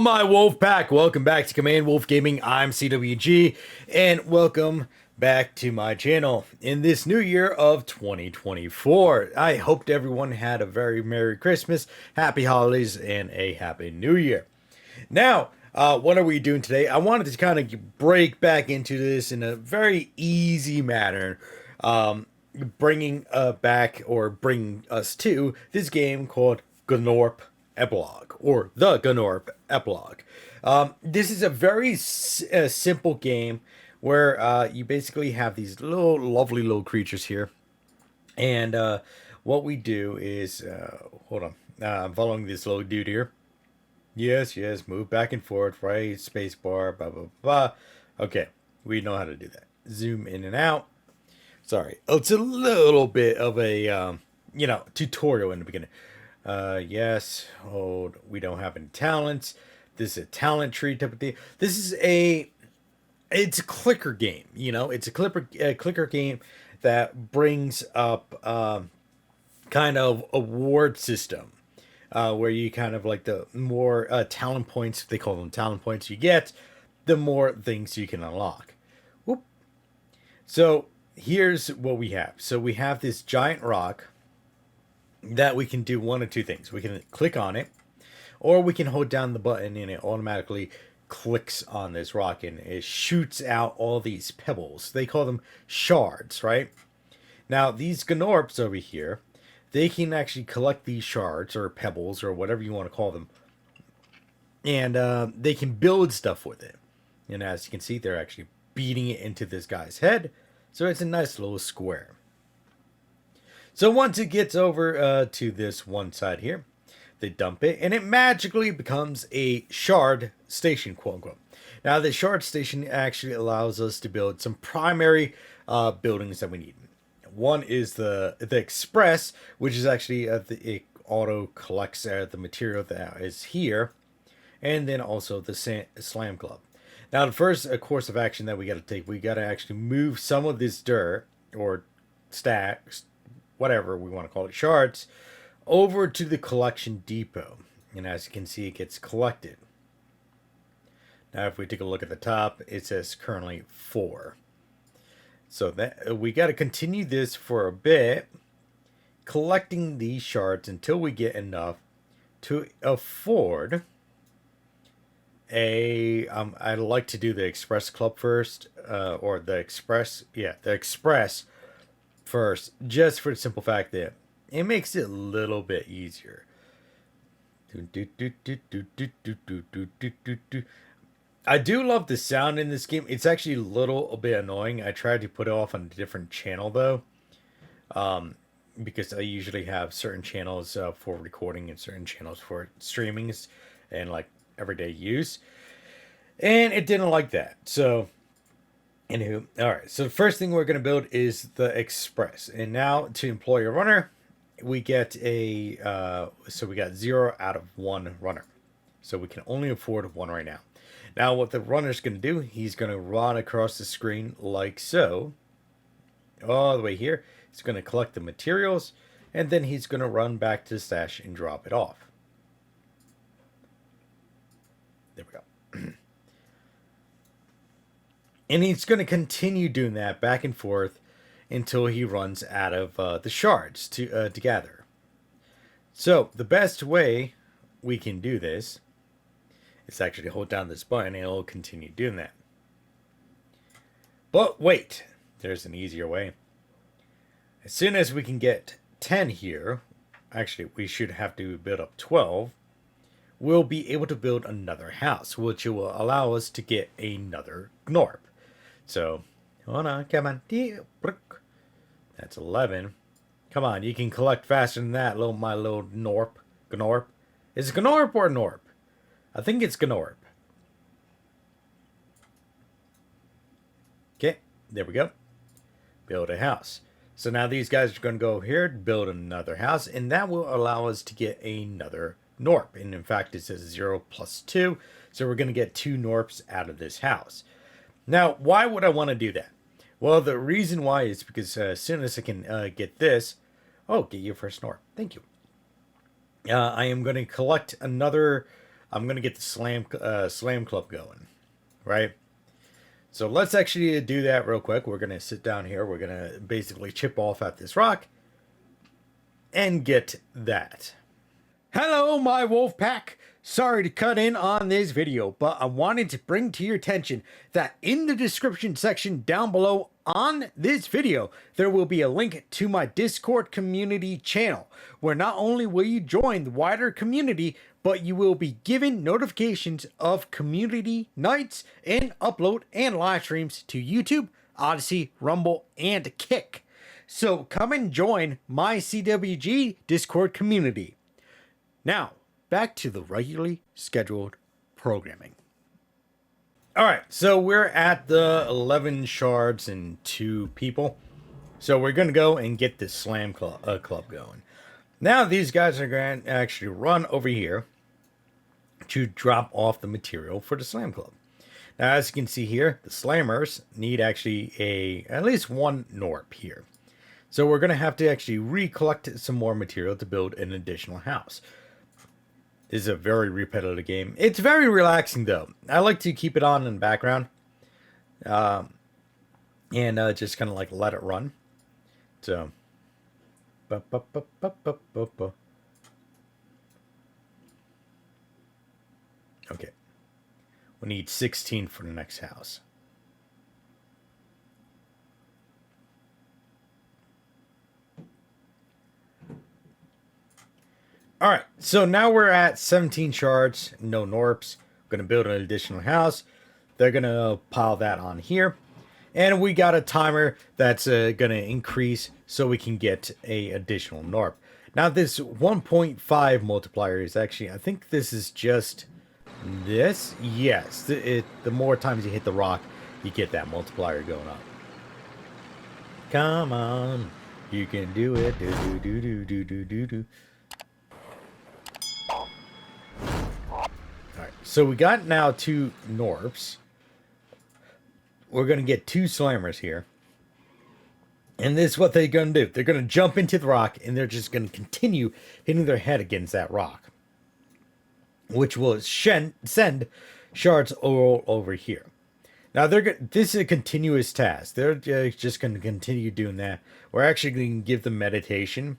my wolf pack, welcome back to Command Wolf Gaming. I'm CWG, and welcome back to my channel in this new year of 2024. I hoped everyone had a very Merry Christmas, Happy Holidays, and a Happy New Year. Now, what are we doing today? I wanted to kind of break back into this in a very easy manner, bringing bringing us to this game called Gnorp Epilogue, or the Gnorp Epilogue. This is a very simple game where you basically have these lovely little creatures here, and what we do is, hold on, I'm following this little dude here. Yes, move back and forth, right, space bar, blah, blah, blah. Okay, we know how to do that. Zoom in and out. Sorry, it's a little bit of a, tutorial in the beginning. Yes, hold, we don't have any talents. This is a talent tree type of thing. This is it's a clicker game, it's a clicker game that brings up, kind of award system. Where you kind of like the more talent points, they call them talent points you get, the more things you can unlock. Whoop. So here's what we have. So we have this giant rock that we can do one of two things. We can click on it, or we can hold down the button and it automatically clicks on this rock and it shoots out all these pebbles. They call them shards, right? Now these Gnorps over here, they can actually collect these shards or pebbles or whatever you want to call them, and they can build stuff with it. And as you can see, they're actually beating it into this guy's head, so it's a nice little square. So once it gets over to this one side here, they dump it, and it magically becomes a shard station, quote unquote. Now the shard station actually allows us to build some primary buildings that we need. One is the Express, which is actually it auto collects the material that is here, and then also the Slam Club. Now, the first course of action that we got to take, we got to actually move some of this dirt or stacks, whatever we want to call it, shards, over to the collection depot. And as you can see, it gets collected. Now, if we take a look at the top, it says currently 4. So that we got to continue this for a bit, collecting these shards until we get enough to afford a. I'd like to do the Express Club first, or the Express first, just for the simple fact that it makes it a little bit easier. I do love the sound in this game. It's actually a little bit annoying. I tried to put it off on a different channel though, because I usually have certain channels for recording and certain channels for streamings and like everyday use, and it didn't like that. So anywho, all right, so the first thing we're going to build is the Express, and now to employ a runner, we get a so we got 0 out of 1 runner, so we can only afford 1 right now. Now what the runner's going to do, he's going to run across the screen like so, all the way here. He's going to collect the materials, and then he's going to run back to the stash and drop it off. There we go. And he's going to continue doing that back and forth until he runs out of the shards to gather. So the best way we can do this is actually hold down this button and it'll continue doing that. But wait, there's an easier way. As soon as we can get 10 here, actually we should have to build up 12, we'll be able to build another house, which will allow us to get another Gnorp. So, hold on, come on. That's 11. Come on, you can collect faster than that, my little Gnorp. Gnorp. Is it Gnorp or Gnorp? I think it's Gnorp. Okay, there we go. Build a house. So now these guys are going to go here, build another house, and that will allow us to get another Gnorp. And in fact, it says 0 plus 2, so we're going to get 2 Gnorps out of this house. Now, why would I want to do that? Well, the reason why is because as soon as I can get this, get your first Gnorp. Thank you. I am going to collect another I'm gonna get the slam club going, right? So let's actually do that real quick. We're gonna sit down here. We're gonna basically chip off at this rock and get that. Hello, my wolf pack. Sorry to cut in on this video, but I wanted to bring to your attention that in the description section down below on this video, there will be a link to my Discord community channel, where not only will you join the wider community, but you will be given notifications of community nights and upload and live streams to YouTube, Odyssey, Rumble, and Kick. So come and join my CWG Discord community. Now, back to the regularly scheduled programming. All right, so we're at the 11 shards and 2 people. So we're going to go and get this slam club going. Now these guys are going to actually run over here to drop off the material for the slam club. Now, as you can see here, the slammers need actually at least one Gnorp here. So we're going to have to actually recollect some more material to build an additional house. This is a very repetitive game. It's very relaxing, though. I like to keep it on in the background. And just kind of like let it run. So. Okay. We need 16 for the next house. All right, so now we're at 17 shards, no Gnorps. We're going to build an additional house. They're going to pile that on here. And we got a timer that's going to increase so we can get a additional Gnorp. Now this 1.5 multiplier is actually, I think this is just this. Yes, the more times you hit the rock, you get that multiplier going up. Come on, you can do it. Do, do, do, do, do, do, do. Alright, so we got now 2 Gnorps. We're going to get 2 slammers here. And this is what they're going to do. They're going to jump into the rock, and they're just going to continue hitting their head against that rock, which will send shards all over here. Now, this is a continuous task. They're just going to continue doing that. We're actually going to give them meditation,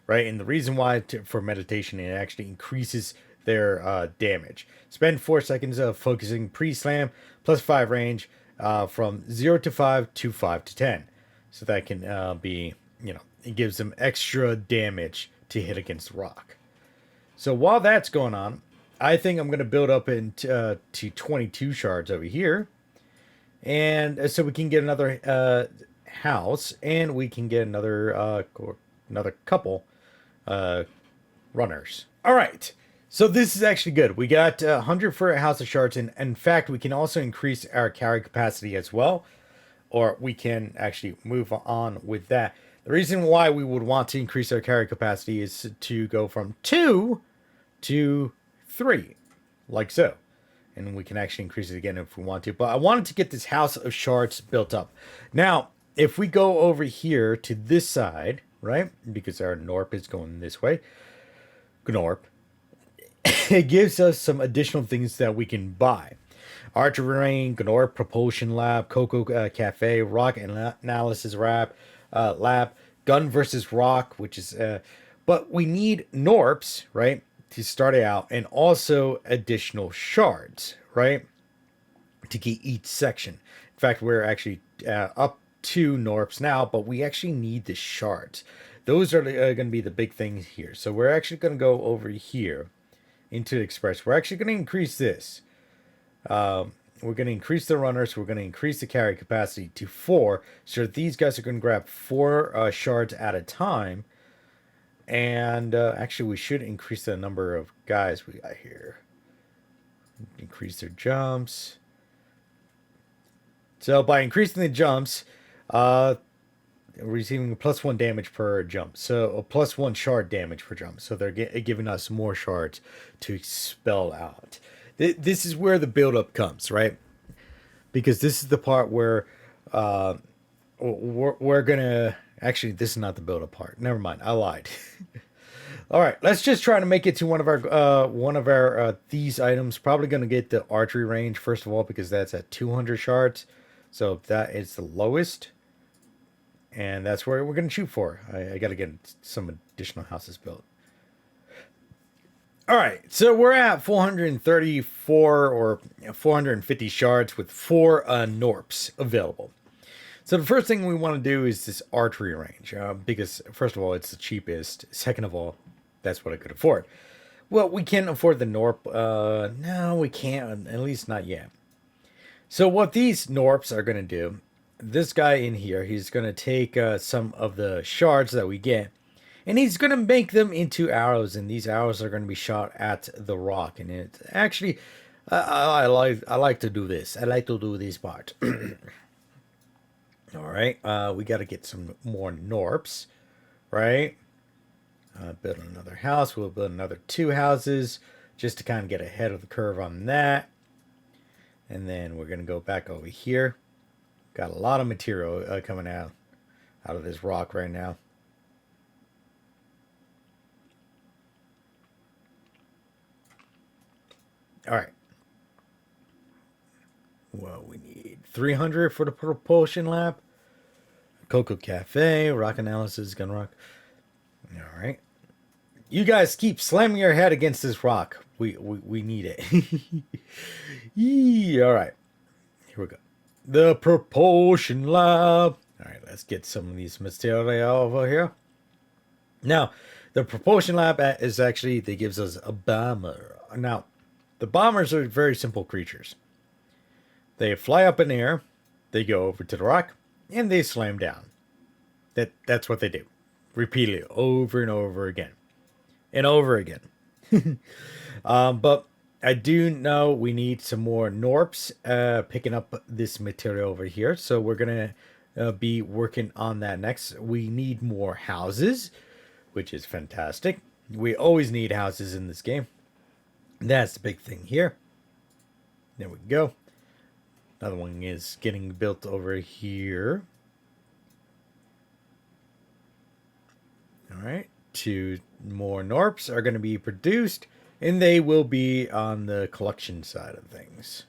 right? And the reason why for meditation, it actually increases their damage. Spend 4 seconds of focusing pre-slam, plus 5 range, from 0 to 5 to 5 to 10. So that can be, it gives them extra damage to hit against the rock. So while that's going on, I think I'm going to build up into to 22 shards over here. And so we can get another house, and we can get another couple runners. All right. So this is actually good. We got 100 for a house of shards, and in fact, we can also increase our carry capacity as well, or we can actually move on with that. The reason why we would want to increase our carry capacity is to go from 2 to 3, like so. And we can actually increase it again if we want to. But I wanted to get this house of shards built up. Now, if we go over here to this side, right, because our Gnorp is going this way, Gnorp, it gives us some additional things that we can buy. Archer Rain, Gnorp Propulsion Lab, Cocoa Cafe, Rock Analysis Lab, Gun versus Rock, which is... but we need Gnorps, right, to start it out, and also additional shards, right, to get each section. In fact, we're actually up to Gnorps now, but we actually need the shards. Those are going to be the big things here. So we're actually going to go over here into the Express. We're actually going to increase this. We're going to increase the runners. We're going to increase the carry capacity to 4. So these guys are going to grab 4 shards at a time. And actually, we should increase the number of guys we got here. Increase their jumps. So by increasing the jumps, receiving +1 damage per jump. So a +1 shard damage per jump. So they're giving us more shards to expel out. This is where the buildup comes, right? Because this is the part where we're going to... Actually, this is not the build-up part. Never mind. I lied. All right, let's just try to make it to one of our these items. Probably going to get the archery range first of all because that's at 200 shards, so that is the lowest, and that's where we're going to shoot for. I got to get some additional houses built. All right, so we're at 434 or 450 shards with 4 Gnorps available. So the first thing we want to do is this archery range, because first of all, it's the cheapest. Second of all, that's what I could afford. Well, we can't afford the Gnorp. No, we can't, at least not yet. So what these Gnorps are going to do, this guy in here, he's going to take some of the shards that we get, and he's going to make them into arrows, and these arrows are going to be shot at the rock. And it actually, I like to do this. I like to do this part. All right, we got to get some more Gnorps, right? Build another house. We'll build another 2 houses just to kind of get ahead of the curve on that. And then we're going to go back over here. Got a lot of material coming out of this rock right now. All right. Well, we need 300 for the propulsion lab. Cocoa Cafe, rock analysis, gun rock. All right. You guys keep slamming your head against this rock. We need it. Yee, all right. Here we go. The propulsion lab. All right, let's get some of these material over here. Now, the propulsion lab is actually, they gives us a bomber. Now, the bombers are very simple creatures. They fly up in the air, they go over to the rock, and they slam down. That's what they do. Repeatedly, over and over again. And over again. But I do know we need some more Gnorps picking up this material over here. So we're going to be working on that next. We need more houses, which is fantastic. We always need houses in this game. That's the big thing here. There we go. Another one is getting built over here. All right. 2 more Gnorps are going to be produced, and they will be on the collection side of things.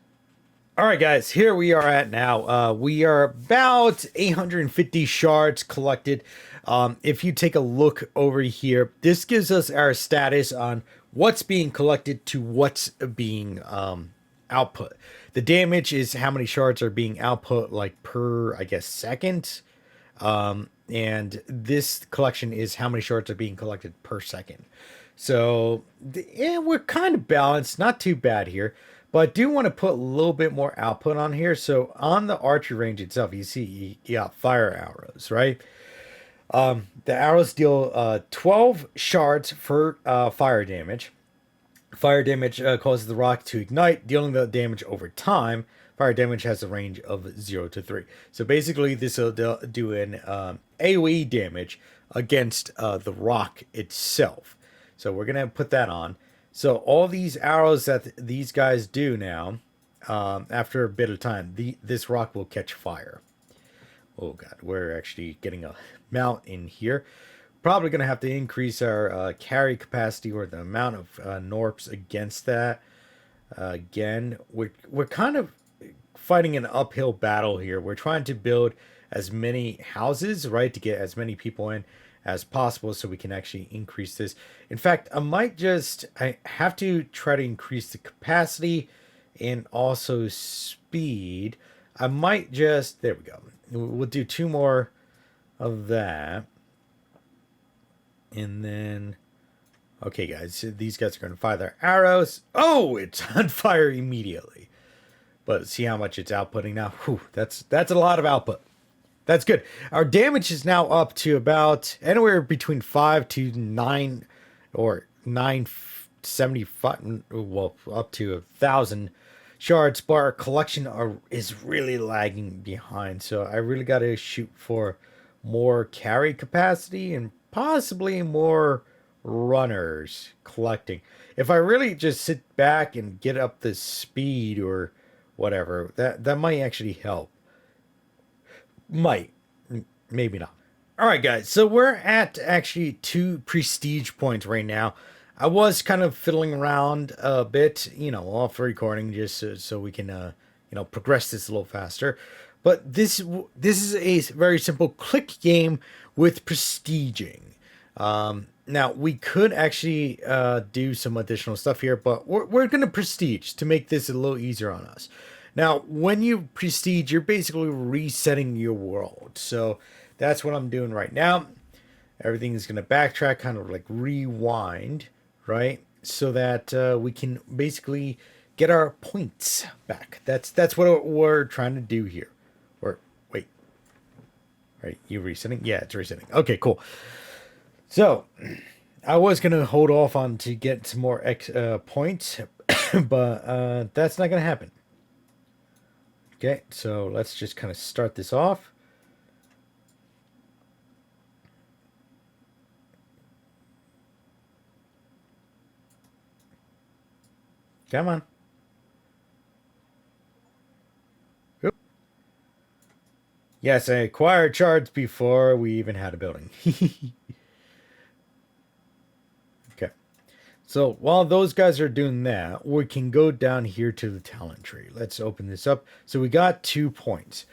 All right, guys, here we are at now. We are about 850 shards collected. If you take a look over here, this gives us our status on what's being collected to what's being output. The damage is how many shards are being output, like per, I guess, second. And this collection is how many shards are being collected per second. So yeah, we're kind of balanced, not too bad here. But I do want to put a little bit more output on here. So on the archery range itself, you see you got fire arrows, right? The arrows deal 12 shards for fire damage. Fire damage causes the rock to ignite, dealing the damage over time. Fire damage has a range of 0 to 3. So basically, this will do an AoE damage against the rock itself. So we're going to put that on. So all these arrows that these guys do now, after a bit of time, this rock will catch fire. Oh god, we're actually getting a mount in here. Probably going to have to increase our carry capacity or the amount of Gnorps against that. Again, we're kind of fighting an uphill battle here. We're trying to build as many houses, right, to get as many people in as possible so we can actually increase this. In fact, I have to try to increase the capacity and also speed. I might just, there we go. We'll do 2 more of that. And then, okay guys, these guys are going to fire their arrows. Oh, it's on fire immediately. But see how much it's outputting now. Whew, that's a lot of output. That's good. Our damage is now up to about anywhere between 5 to 9 or 975, well, up to 1,000 shards. But our collection is really lagging behind. So I really got to shoot for more carry capacity and possibly more runners collecting. If I really just sit back and get up the speed or whatever, that might actually help. Might. Maybe not. All right, guys. So we're at actually 2 prestige points right now. I was kind of fiddling around a bit, off recording just so we can, progress this a little faster. But this is a very simple click game with prestiging. Now we could actually do some additional stuff here, but we're going to prestige to make this a little easier on us. Now, when you prestige, you're basically resetting your world. So that's what I'm doing right now. Everything is going to backtrack, kind of like rewind, right? So that we can basically get our points back. That's what we're trying to do here. Or wait, right? You resetting? Yeah, it's resetting. Okay, cool. So I was gonna hold off on to get some more points, but that's not gonna happen. Okay, so let's just kind of start this off. Come on. Oop. Yes, I acquired shards before we even had a building. Okay. So while those guys are doing that, we can go down here to the talent tree. Let's open this up. So we got 2 points.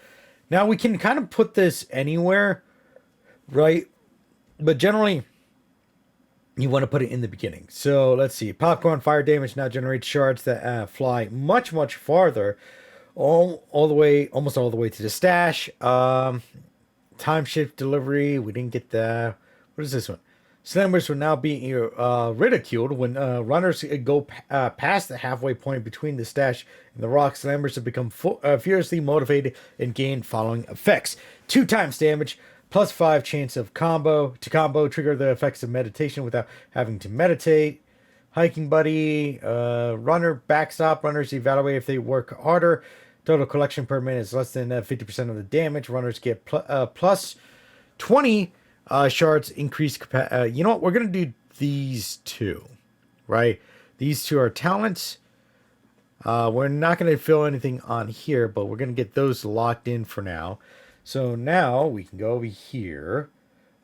Now we can kind of put this anywhere, right? But generally, you want to put it in the beginning. So let's see. Popcorn fire damage now generates shards that fly much, much farther. All the way, almost all the way to the stash. Time shift delivery. We didn't get that. What is this one? Slammers will now be ridiculed when runners go past the halfway point between the stash and the rock. Slammers have become furiously motivated and gain following effects: 2 times damage, +5 chance of combo. Trigger the effects of meditation without having to meditate. Hiking buddy, runner backstop. Runners evaluate if they work harder. Total collection per minute is less than 50% of the damage. Runners get plus 20 shards, increased capacity. You know what? We're going to do these 2, right? These 2 are talents. We're not going to fill anything on here, but we're going to get those locked in for now. So now we can go over here.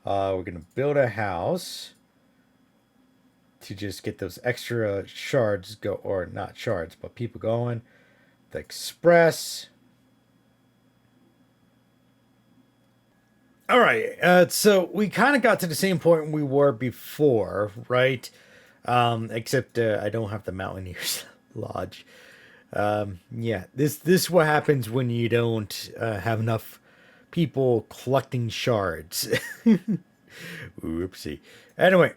We're going to build a house to just get those extra shards go, or not shards, but people going. The express. All right, so we kind of got to the same point we were before, right? Except I don't have the Mountaineers Lodge. Yeah, this is what happens when you don't have enough people collecting shards. Oopsie. Anyway,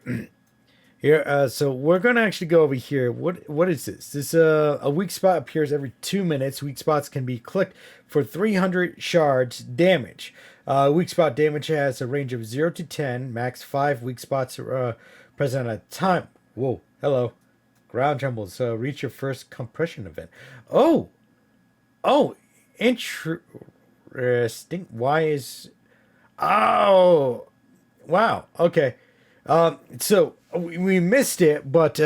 here, so we're gonna actually go over here. What is this? This a weak spot appears every 2 minutes. Weak spots can be clicked for 300 shards damage. Weak spot damage has a range of 0 to 10. Max 5 weak spots present at a time. Whoa, hello. Ground trembles. So reach your first compression event. Oh, interesting. Why is? Oh, wow. Okay. So we missed it, but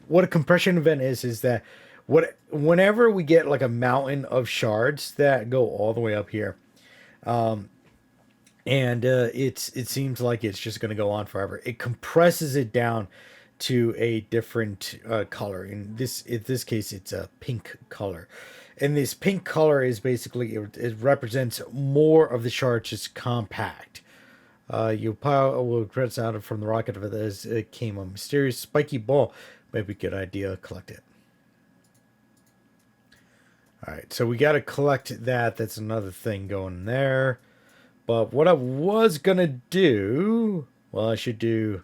what a compression event is that whenever we get like a mountain of shards that go all the way up here, and it seems like it's just going to go on forever. It compresses it down to a different color. In this case, it's a pink color, and this pink color is basically it represents more of the shards just compact. Your pile will press out from the rocket as it came. A mysterious spiky ball. Maybe a good idea. Collect it. All right, so we got to collect that. That's another thing going there. But what I was gonna do, well, I should do.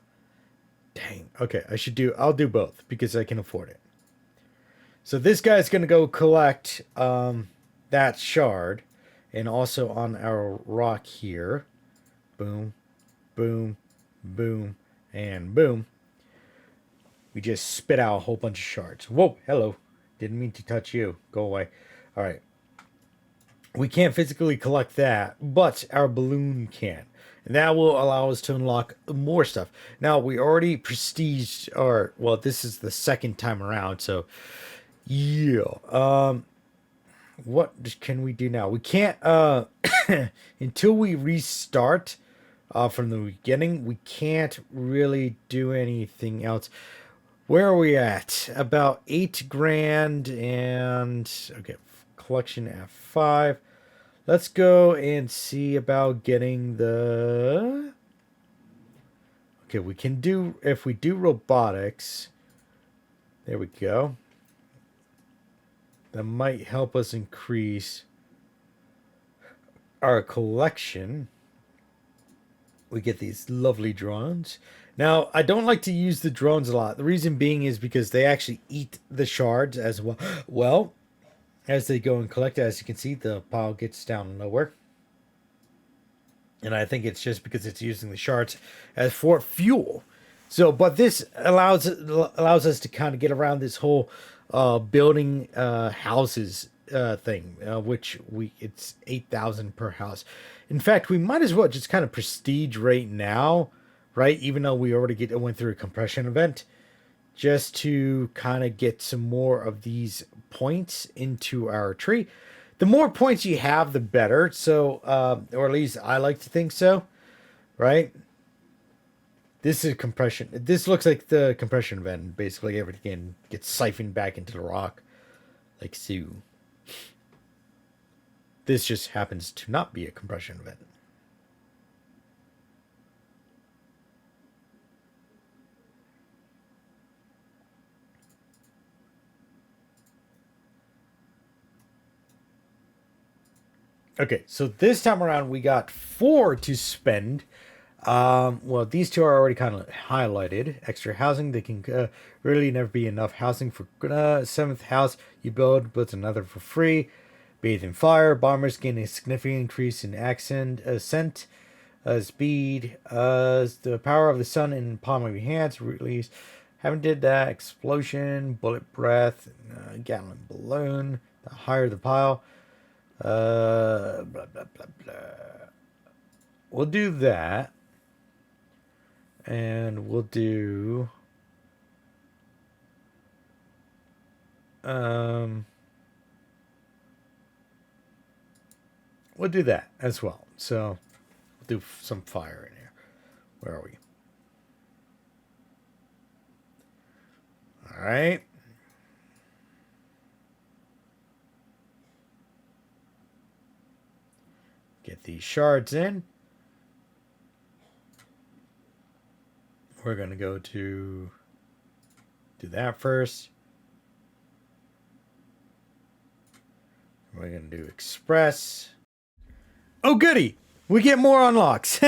Dang. Okay, I'll do both because I can afford it. So this guy's gonna go collect that shard, and also on our rock here. Boom, boom, boom, and boom. We just spit out a whole bunch of shards. Whoa, hello. Didn't mean to touch you. Go away. All right. We can't physically collect that, but our balloon can. And that will allow us to unlock more stuff. Now, we already prestiged, or, well, this is the second time around, so, yeah. What can we do now? We can't, until we restart from the beginning. We can't really do anything else. Where are we at? About 8 grand and okay, collection F5. Let's go and see about getting the. Okay, we can do if we do robotics. There we go. That might help us increase our collection. We get these lovely drones. Now, I don't like to use the drones a lot. The reason being is because they actually eat the shards as well as they go and collect it. As you can see, the pile gets down lower. And I think it's just because it's using the shards as for fuel. So, but this allows us to kind of get around this whole building houses thing, which it's 8,000 per house. In fact, we might as well just kind of prestige right now, right? Even though we already went through a compression event, just to kind of get some more of these points into our tree. The more points you have, the better. So, or at least I like to think so, right? This is compression. This looks like the compression event. Basically, everything gets siphoned back into the rock, like so. This just happens to not be a compression event. Okay, so this time around we got 4 to spend. Well, these two are already kind of highlighted. Extra housing. They can really never be enough housing for 7th house. You builds another for free. Bathe in fire. Bombers gain a significant increase in ascent, speed. The power of the sun in the palm of your hands. Release. Haven't did that. Explosion. Bullet breath. Gatling balloon. The higher the pile. Blah blah blah blah. We'll do that. And we'll do we'll do that as well. So we'll do some fire in here. Where are we? All right. Get these shards in. We're going to go to do that first. We're going to do express. Oh, goody! We get more unlocks.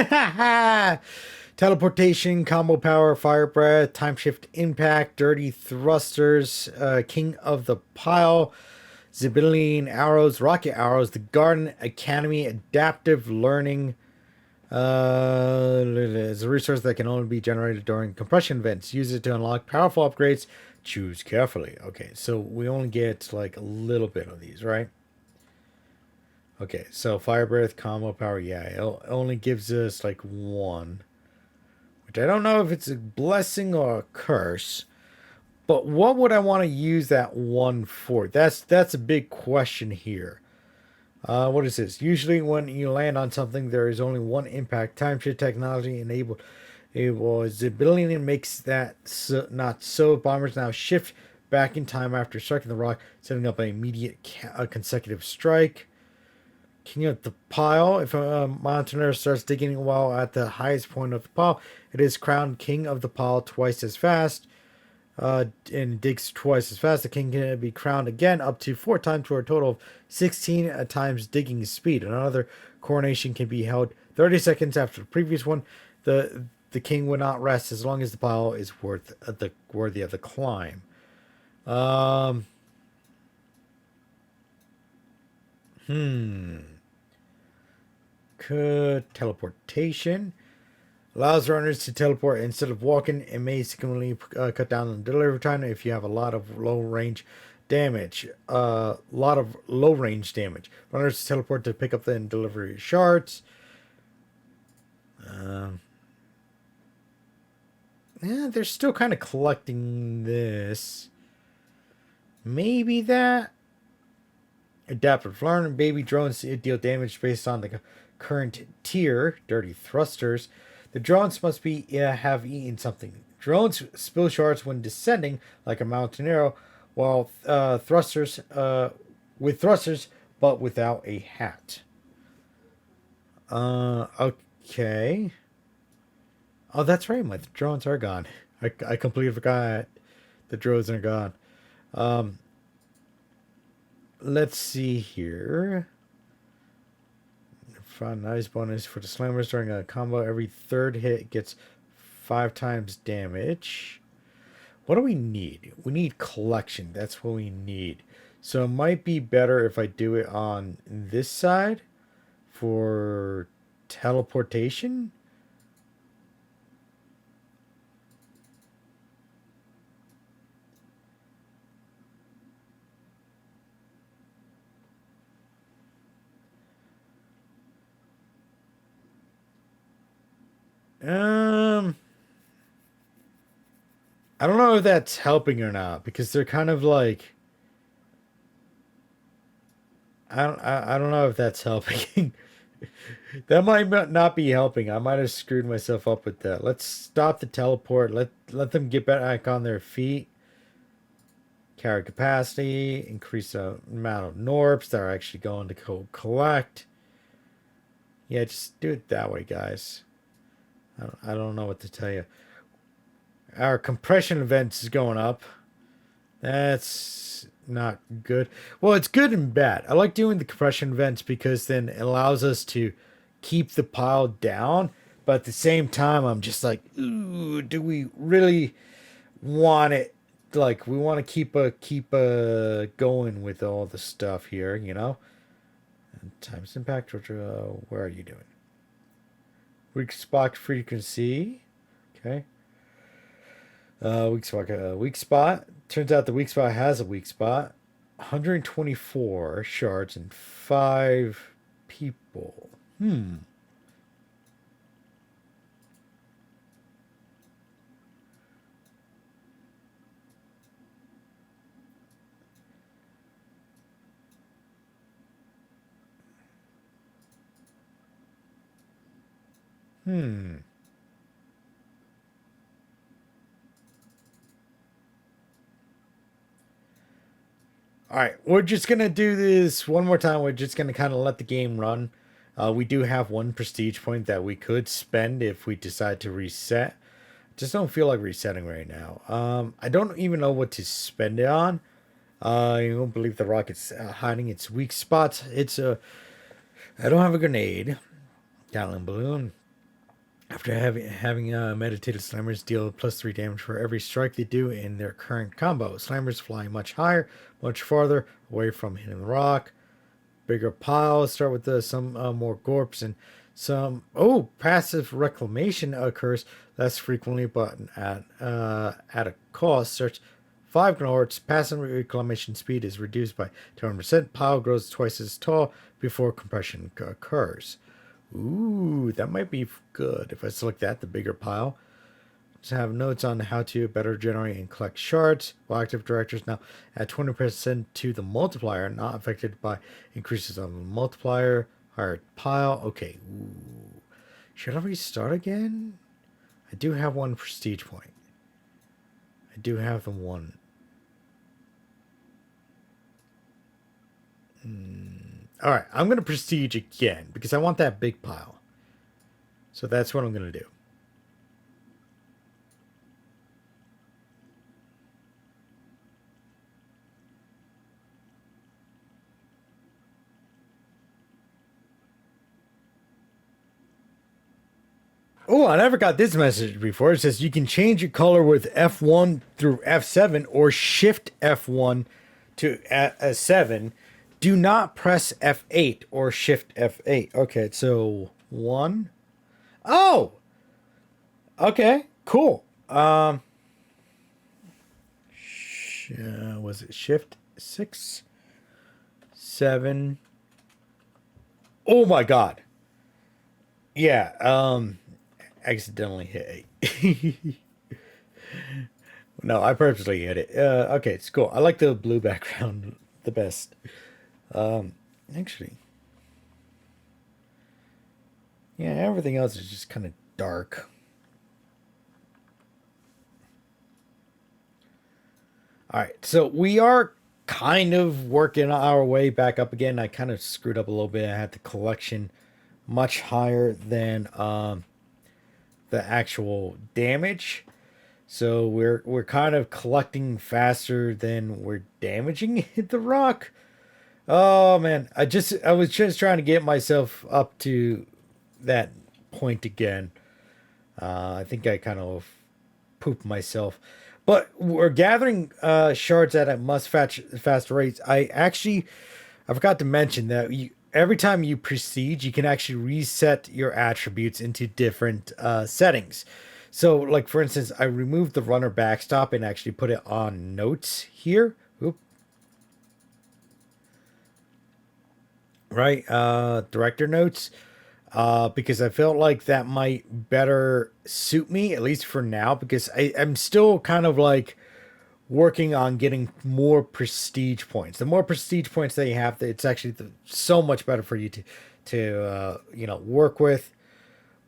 Teleportation, combo power, fire breath, time shift impact, dirty thrusters, king of the pile, zibillion arrows, rocket arrows, the garden academy, adaptive learning. Is a resource that can only be generated during compression events. Use it to unlock powerful upgrades. Choose carefully. Okay, so we only get like a little bit of these, right? Okay, so fire breath, combo power. Yeah, it only gives us like 1, which I don't know if it's a blessing or a curse. But what would I want to use that 1 for? That's a big question here. What is this? Usually when you land on something, there is only 1 impact. Time shift technology enabled. It was a billion and makes that not so. Bombers now shift back in time after striking the rock, setting up an immediate consecutive strike. King of the pile. If a mountaineer starts digging while at the highest point of the pile, it is crowned king of the pile twice as fast. And digs twice as fast. The king can be crowned again up to 4 times for a total of 16 times digging speed. Another coronation can be held 30 seconds after the previous one. The king will not rest as long as the pile is worthy of the climb. Could teleportation allows runners to teleport instead of walking. It may significantly cut down on delivery time if you have a lot of low range damage. Runners teleport to pick up the delivery shards. Yeah, they're still kind of collecting this. Maybe that. Adaptive learn. Baby drones deal damage based on the current tier, dirty thrusters. The drones must be have eaten something. Drones spill shards when descending like a mountaineer, while thrusters with thrusters, but without a hat. Okay. Oh, that's right. My drones are gone. I completely forgot the drones are gone. Um, let's see here. Find nice bonus for the slammers during a combo. Every third hit gets 5 times damage. What do we need? We need collection. That's what we need. So it might be better if I do it on this side for teleportation. Um, I don't know if that's helping or not because they're kind of like I don't know if that's helping. That might not be helping. I might have screwed myself up with that. Let's stop the teleport. Let them get back on their feet. Carry capacity. Increase the amount of Gnorps that are actually going to collect. Yeah, just do it that way, guys. I don't know what to tell you. Our compression events is going up. That's not good. Well, it's good and bad. I like doing the compression vents because then it allows us to keep the pile down. But at the same time, I'm just like, ooh, do we really want it? Like, we want to keep going with all the stuff here, you know? And times impact. Where are you doing? Weak spot frequency. Okay. Weak spot. Turns out the weak spot has a weak spot. 124 shards and 5 people. Hmm. Hmm. All right, we're just gonna do this one more time. We're just gonna kind of let the game run. We do have one prestige point that we could spend if we decide to reset. Just don't feel like resetting right now. I don't even know what to spend it on. You won't believe the rocket's hiding its weak spots. I don't have a grenade. Gatling balloon. After having meditated slammers deal +3 damage for every strike they do in their current combo. Slammers fly much higher, much farther away from hitting the rock. Bigger piles start with some more gorps and some. Oh, passive reclamation occurs less frequently, but at a cost. Search 5 Gnorps. Passive reclamation speed is reduced by 200%. Pile grows twice as tall before compression occurs. Ooh, that might be good if I select that, the bigger pile. Just have notes on how to better generate and collect shards. While active directors now add 20% to the multiplier, not affected by increases of the multiplier. Higher pile. Okay. Ooh. Should I restart again? I do have one prestige point. I do have the one. All right, I'm going to prestige again because I want that big pile. So that's what I'm going to do. Oh, I never got this message before. It says you can change your color with F1 through F7 or shift F1 to S7. Do not press F8 or shift F8. Okay, so 1. Oh, okay, cool. Was it shift 6, 7? Oh my god. Yeah, accidentally hit 8. No, I purposely hit it. Okay, it's cool. I like the blue background the best. Actually, Yeah, everything else is just kind of dark. All right, so we are kind of working our way back up again. I kind of screwed up a little bit. I had the collection much higher than the actual damage. So we're kind of collecting faster than we're damaging the rock. Oh man, I was just trying to get myself up to that point again. I think I kind of pooped myself. But we're gathering shards at a fast rates. I forgot to mention that every time you prestige, you can actually reset your attributes into different settings. So, like for instance, I removed the runner backstop and actually put it on notes here. Oop, right, director notes. Because I felt like that might better suit me, at least for now, because I'm still kind of like working on getting more prestige points. The more prestige points that you have, it's actually so much better for you to work with.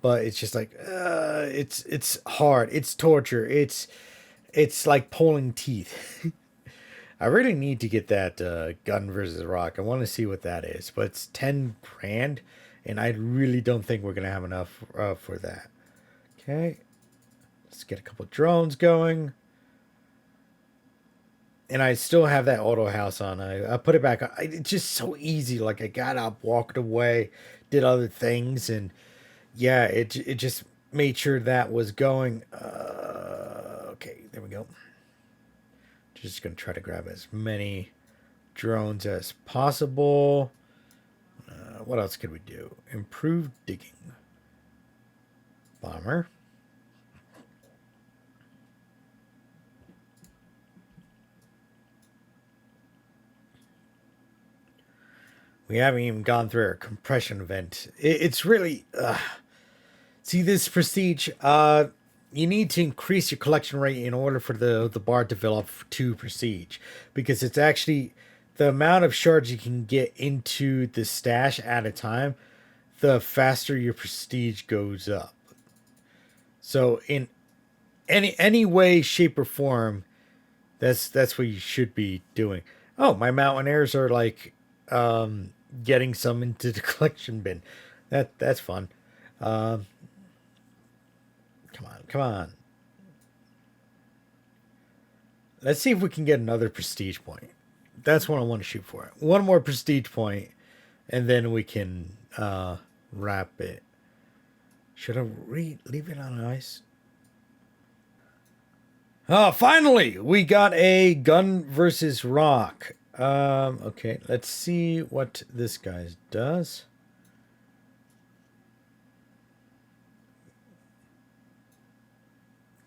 But it's just like it's hard. It's torture. It's like pulling teeth. I really need to get that gun versus rock. I want to see what that is, but it's 10 grand, and I really don't think we're gonna have enough for that. Okay, let's get a couple drones going. And I still have that auto house on. I put it back on. It's just so easy. Like I got up, walked away, did other things, and yeah, it just made sure that was going. Okay, there we go. Just gonna try to grab as many drones as possible. What else could we do? Improve digging. Bomber. We haven't even gone through our compression event. It's really see this prestige. You need to increase your collection rate in order for the bar to fill up to prestige, because it's actually the amount of shards you can get into the stash at a time. The faster your prestige goes up. So in any way, shape, or form, that's what you should be doing. Oh, my mountaineers are like getting some into the collection bin. That's fun. Um, come on, come on. Let's see if we can get another prestige point. That's what I want to shoot for. One more prestige point, and then we can wrap it. Should I leave it on ice? Oh, finally, we got a gun versus rock. Okay, let's see what this guy does.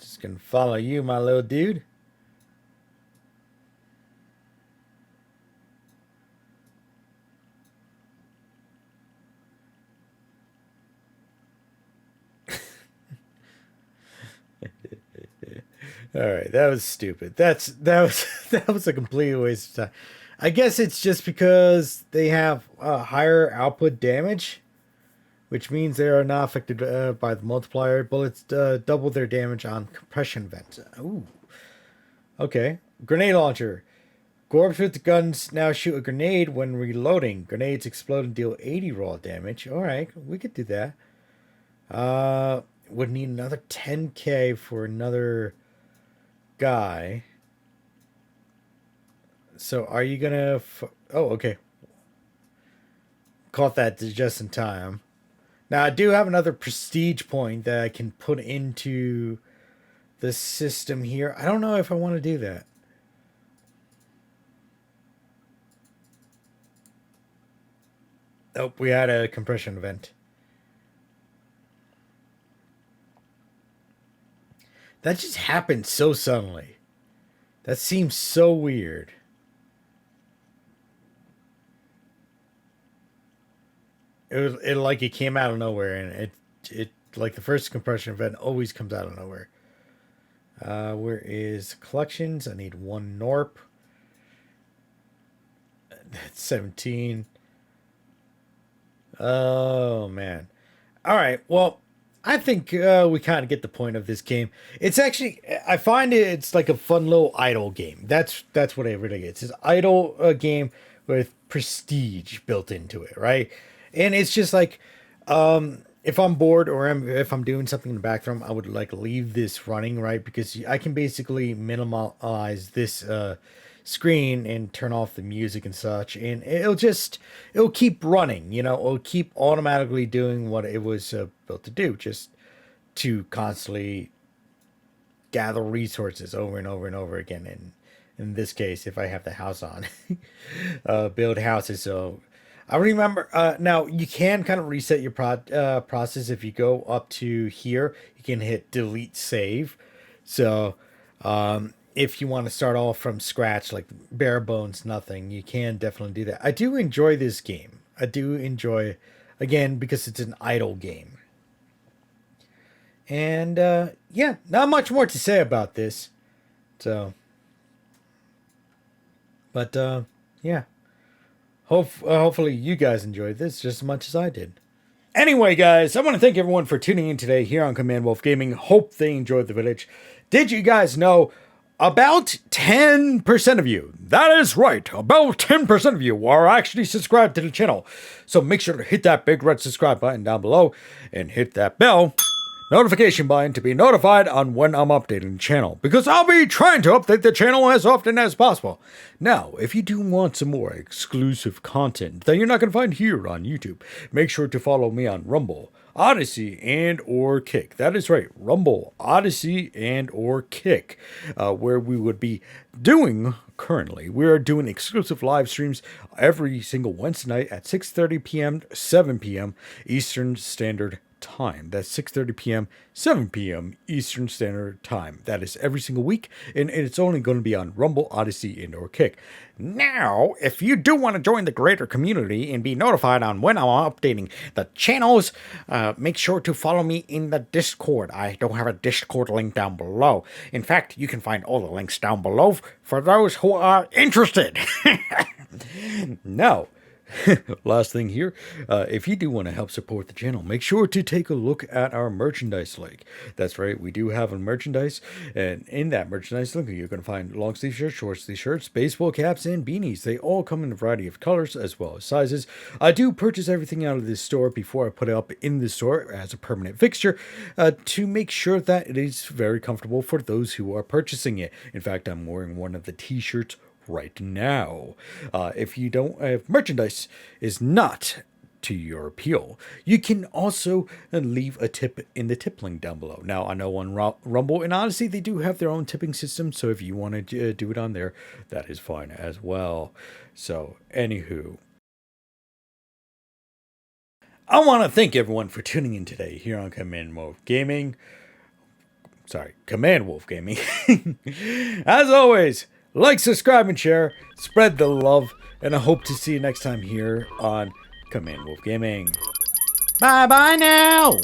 Just gonna follow you, my little dude. All right, that was stupid. That was that was a complete waste of time. I guess it's just because they have higher output damage, which means they are not affected by the multiplier. Bullets double their damage on compression vents. Ooh, okay. Grenade launcher. Gorbs with the guns now shoot a grenade when reloading. Grenades explode and deal 80 raw damage. All right, we could do that. Would need another 10k for another guy. So are you gonna? Oh, okay. Caught that just in time. Now I do have another prestige point that I can put into the system here. I don't know if I want to do that. Oh, we had a compression event. That just happened so suddenly. That seems so weird. It like it came out of nowhere, and it like the first compression event always comes out of nowhere. Where is collections? I need one Gnorp. That's 17. Oh man. All right. Well, I think we kind of get the point of this game. It's actually, I find it's like a fun little idle game. That's what it really is. It's an idle game with prestige built into it, right? And it's just like, if I'm bored or if I'm doing something in the background, I would like leave this running, right? Because I can basically minimize this screen and turn off the music and such, and it'll keep running. It'll keep automatically doing what it was built to do, just to constantly gather resources over and over and over again. And in this case, if I have the house on, build houses. So I remember, now you can kind of reset your process. If you go up to here, you can hit delete save. So if you want to start off from scratch, like bare bones, nothing, you can definitely do that. I do enjoy this game. I do enjoy, again, because it's an idle game. And yeah, not much more to say about this. So, but yeah, hopefully you guys enjoyed this just as much as I did. Anyway, guys, I want to thank everyone for tuning in today here on Command Wolf Gaming. Hope they enjoyed the village. Did you guys know about 10% of you, that is right, about 10% of you are actually subscribed to the channel. So make sure to hit that big red subscribe button down below and hit that bell notification button to be notified on when I'm updating the channel, because I'll be trying to update the channel as often as possible. Now, if you do want some more exclusive content that you're not going to find here on YouTube, make sure to follow me on Rumble, Odyssey, and or Kick. That is right, Rumble, Odyssey, and or Kick, where we would be doing currently. We are doing exclusive live streams every single Wednesday night at 6:30 p.m. 7 p.m. Eastern Standard Time. That's 6:30 p.m. 7 p.m. Eastern Standard Time. That is every single week, and it's only going to be on Rumble, Odyssey, and or Kick. Now, if you do want to join the greater community and be notified on when I'm updating the channels, make sure to follow me in the Discord. I don't have a Discord link down below. In fact, you can find all the links down below for those who are interested. Now, last thing here, if you do want to help support the channel, make sure to take a look at our merchandise link. That's right, we do have a merchandise, and in that merchandise link, you're going to find long sleeve shirts, short sleeve shirts, baseball caps, and beanies. They all come in a variety of colors as well as sizes. I do purchase everything out of this store before I put it up in the store as a permanent fixture, to make sure that it is very comfortable for those who are purchasing it. In fact, I'm wearing one of the t-shirts right now. If you don't, if merchandise is not to your appeal, you can also leave a tip in the tip link down below. Now, I know on Rumble and Odyssey, they do have their own tipping system, so if you want to do it on there, that is fine as well. So, anywho, I want to thank everyone for tuning in today here on Command Wolf Gaming. Command Wolf Gaming. As always, like, subscribe, and share. Spread the love. And I hope to see you next time here on Command Wolf Gaming. Bye-bye now!